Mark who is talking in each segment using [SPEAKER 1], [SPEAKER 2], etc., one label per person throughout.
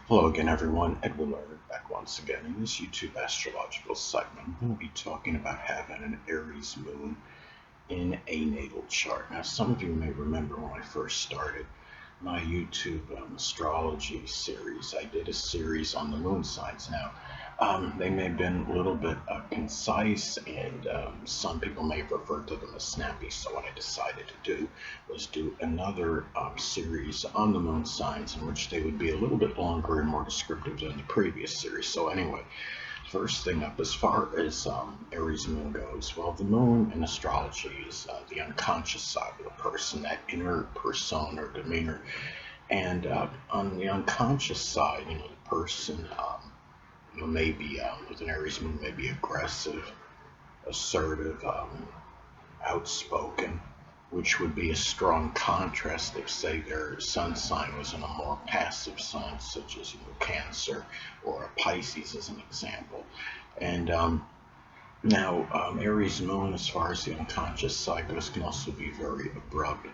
[SPEAKER 1] Hello again, everyone. Edwin Learnard back once again in this YouTube astrological segment. I'm going to be talking about having an Aries moon in a natal chart. Now, some of you may remember when I first started my YouTube astrology series, I did a series on the moon signs. Now, they may have been a little bit concise, and some people may have referred to them as snappy. So what I decided to do was do another series on the moon signs, in which they would be a little bit longer and more descriptive than the previous series. So anyway, first thing up, as far as Aries moon goes, well, the moon in astrology is the unconscious side of the person, that inner persona or demeanor. And on the unconscious side, the person, maybe with an Aries moon, may be aggressive, assertive, outspoken, which would be a strong contrast if, say, their sun sign was in a more passive sign, such as Cancer or a Pisces, as an example. And now, Aries moon, as far as the unconscious side goes, can also be very abrupt,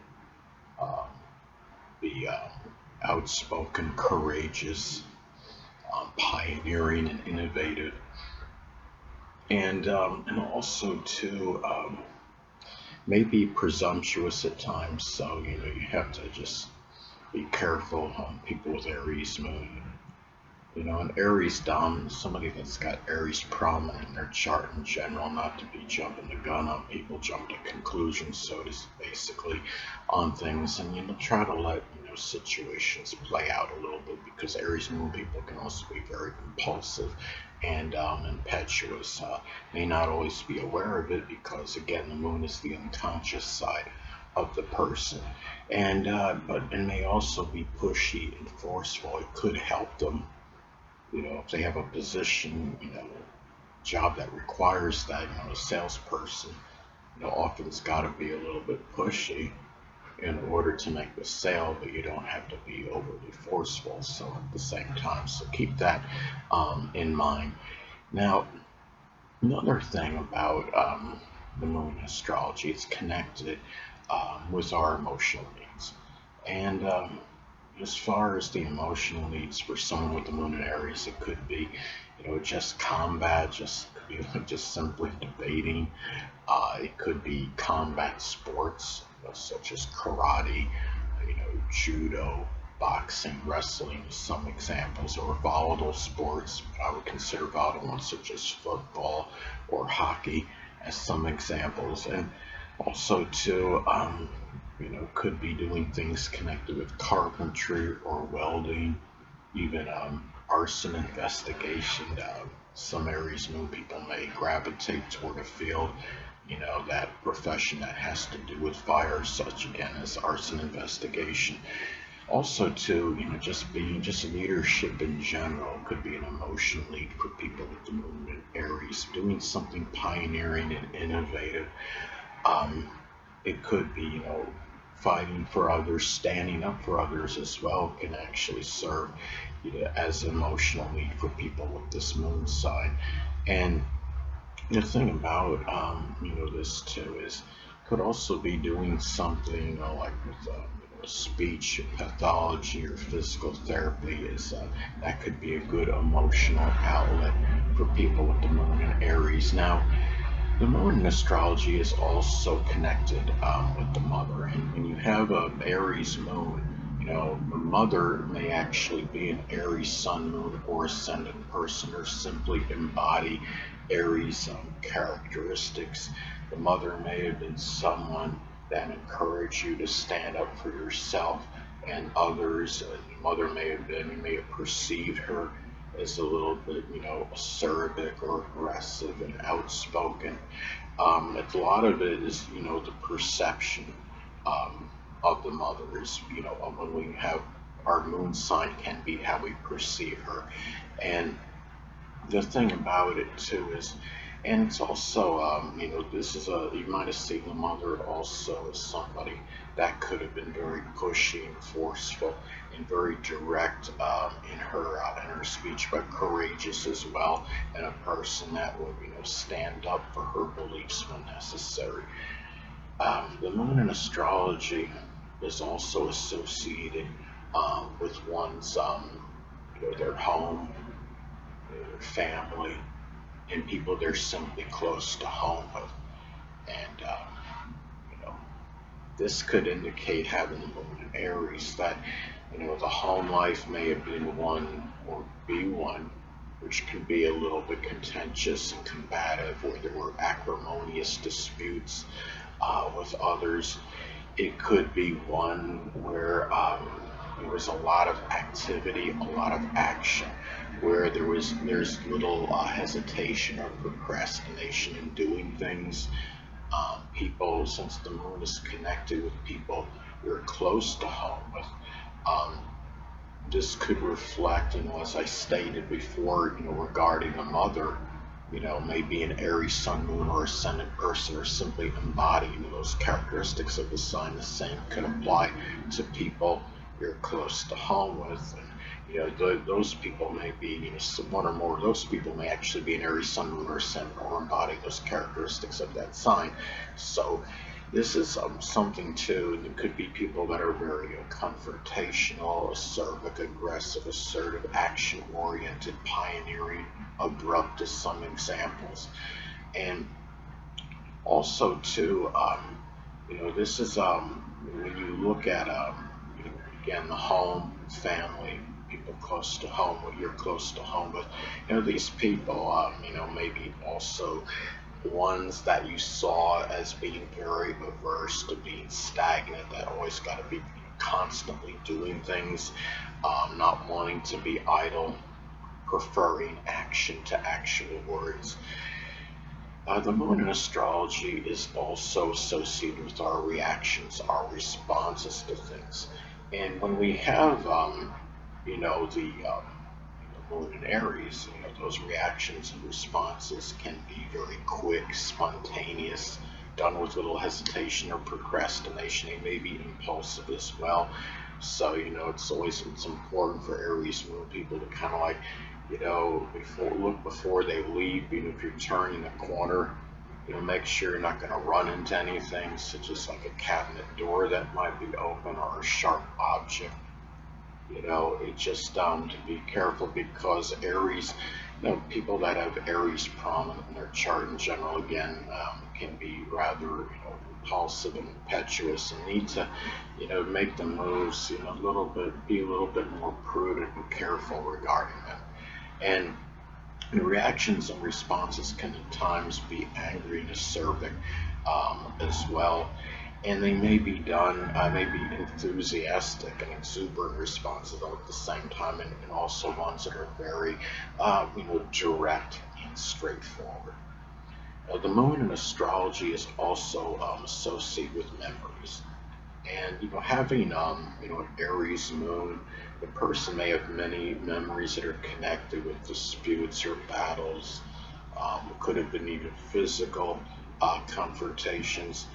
[SPEAKER 1] um, be outspoken, courageous, pioneering, and innovative, and also too. Maybe presumptuous at times, so you have to just be careful on people with Aries moon. An Aries dominant, somebody that's got Aries prominent in their chart in general, not to be jumping the gun on people, jump to conclusions, so to basically, on things, and try to let situations play out a little bit, because Aries moon people can also be very impulsive and impetuous. May not always be aware of it, because again, the moon is the unconscious side of the person, and but it may also be pushy and forceful. It could help them, if they have a position, job that requires that, a salesperson, often it's got to be a little bit pushy in order to make the sale, but you don't have to be overly forceful. So at the same time, so keep that in mind. Now, another thing about the moon astrology, it's connected with our emotional needs. And as far as the emotional needs for someone with the moon in Aries, it could be, just combat, could be like just simply debating. It could be combat sports, such as karate, judo, boxing, wrestling, some examples, or volatile sports. I would consider volatile ones such as football or hockey as some examples, and also too, could be doing things connected with carpentry or welding, even arson investigation. Some Aries moon people may gravitate toward a field, that profession that has to do with fire, such again as arson investigation. Also, too, just leadership in general could be an emotional lead for people with the moon in Aries, doing something pioneering and innovative. Um, it could be, fighting for others, standing up for others as well, can actually serve, as an emotional lead for people with this moon sign. And the thing about, this too is, could also be doing something, like with speech pathology or physical therapy. Is that could be a good emotional outlet for people with the moon in Aries. Now, the moon in astrology is also connected with the mother, and when you have a Aries moon, the mother may actually be an Aries sun, moon, or ascendant person, or simply embody Aries characteristics. The mother may have been someone that encouraged you to stand up for yourself and others. The mother may have been, you may have perceived her as a little bit, acerbic or aggressive and outspoken. A lot of it is, the perception of the mother is, when we have our moon sign can be how we perceive her. And the thing about it too is, and it's also, this is you might have seen the mother also as somebody that could have been very pushy and forceful and very direct in her speech, but courageous as well, and a person that would, stand up for her beliefs when necessary. The moon in astrology is also associated with one's their home, their family, and people they're simply close to home with. And you know, this could indicate having the moon in Aries that the home life may have been one or be one which can be a little bit contentious and combative, where there were acrimonious disputes with others. It could be one where there was a lot of activity, a lot of action, where there's little hesitation or procrastination in doing things. People, since the moon is connected with people you're close to home with, um, this could reflect, as I stated before, regarding a mother, maybe an Aries sun, moon, or ascendant person, or simply embodying those characteristics of the sign. The same can apply to people you're close to home with. And, those people may be, one or more of those people may actually be an Aries sun, moon, or ascendant, or embody those characteristics of that sign. So this is something too. There could be people that are very confrontational, acerbic, aggressive, assertive, action-oriented, pioneering, abrupt as some examples. And also too, this is when you look at again, the home, family, people close to home, what you're close to home with. These people, maybe also ones that you saw as being very averse to being stagnant, that always got to be constantly doing things, not wanting to be idle, preferring action to actual words. The moon in astrology is also associated with our reactions, our responses to things. And when we have, the moon in Aries, those reactions and responses can be very quick, spontaneous, done with little hesitation or procrastination. They may be impulsive as well. So, it's important for Aries moon people to kind of like, before they leave. If you're turning a corner, make sure you're not going to run into anything, such as like a cabinet door that might be open, or a sharp object. It's just to be careful, because Aries, people that have Aries prominent in their chart in general, again, can be rather, impulsive and impetuous, and need to, make the moves, be a little bit more prudent and careful regarding them. And reactions and responses can at times be angry and acerbic as well. And they may be enthusiastic and exuberant responses all at the same time, and also ones that are very, direct and straightforward. The moon in astrology is also associated with memories. And having an Aries moon, the person may have many memories that are connected with disputes or battles. Could have been even physical confrontations.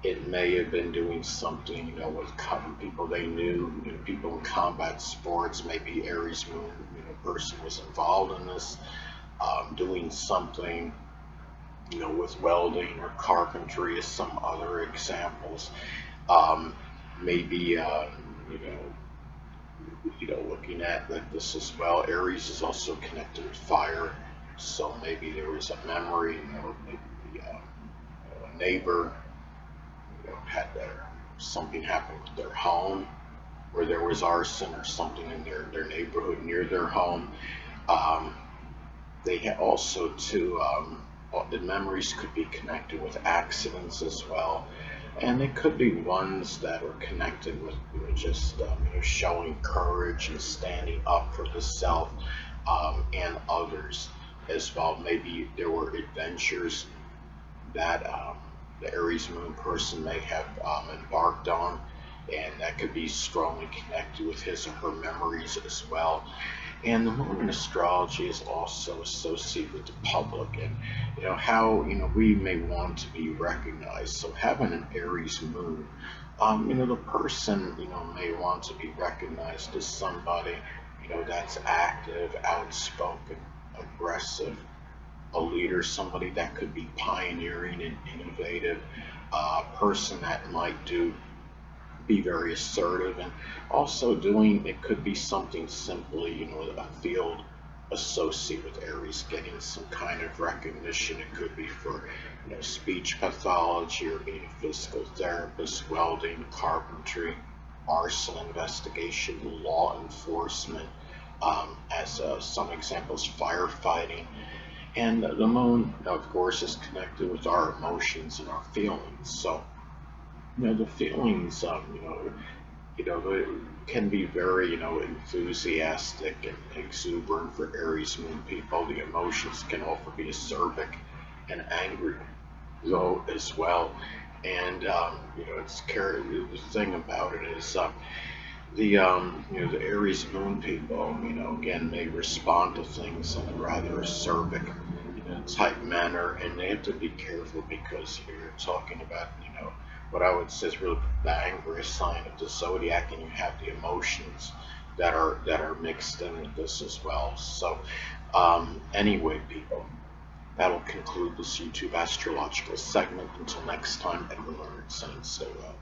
[SPEAKER 1] It may have been doing something, with people they knew, people in combat sports. Maybe Aries moon, person was involved in this, doing something, with welding or carpentry, as some other examples. Um, Maybe looking at this as well. Aries is also connected with fire, so maybe there was a memory, maybe a neighbor, had something happen with their home, where there was arson or something in their neighborhood near their home. Um, they also too, the memories could be connected with accidents as well. And they could be ones that are connected with, just showing courage and standing up for the self, and others as well. Maybe there were adventures that the Aries moon person may have embarked on, and that could be strongly connected with his or her memories as well. And the moon in astrology is also associated with the public, and how we may want to be recognized. So having an Aries moon, the person may want to be recognized as somebody that's active, outspoken, aggressive, a leader, somebody that could be pioneering and innovative, a person that might be very assertive, and also doing it could be something simply, a field associate with Aries getting some kind of recognition. It could be for, speech pathology or being a physical therapist, welding, carpentry, arson investigation, law enforcement. As some examples, firefighting. And the moon, of course, is connected with our emotions and our feelings. So, the feelings, they can be very, enthusiastic and exuberant for Aries Moon people. The emotions can also be acerbic and angry, though, as well. And, the thing about it is, the Aries Moon people, again, may respond to things in a rather acerbic, type manner, and they have to be careful because you're talking about, what I would say is really the angriest sign of the zodiac, and you have the emotions that are mixed in with this as well. So, anyway, people, that'll conclude this YouTube astrological segment. Until next time, Edwin Learnard saying so well.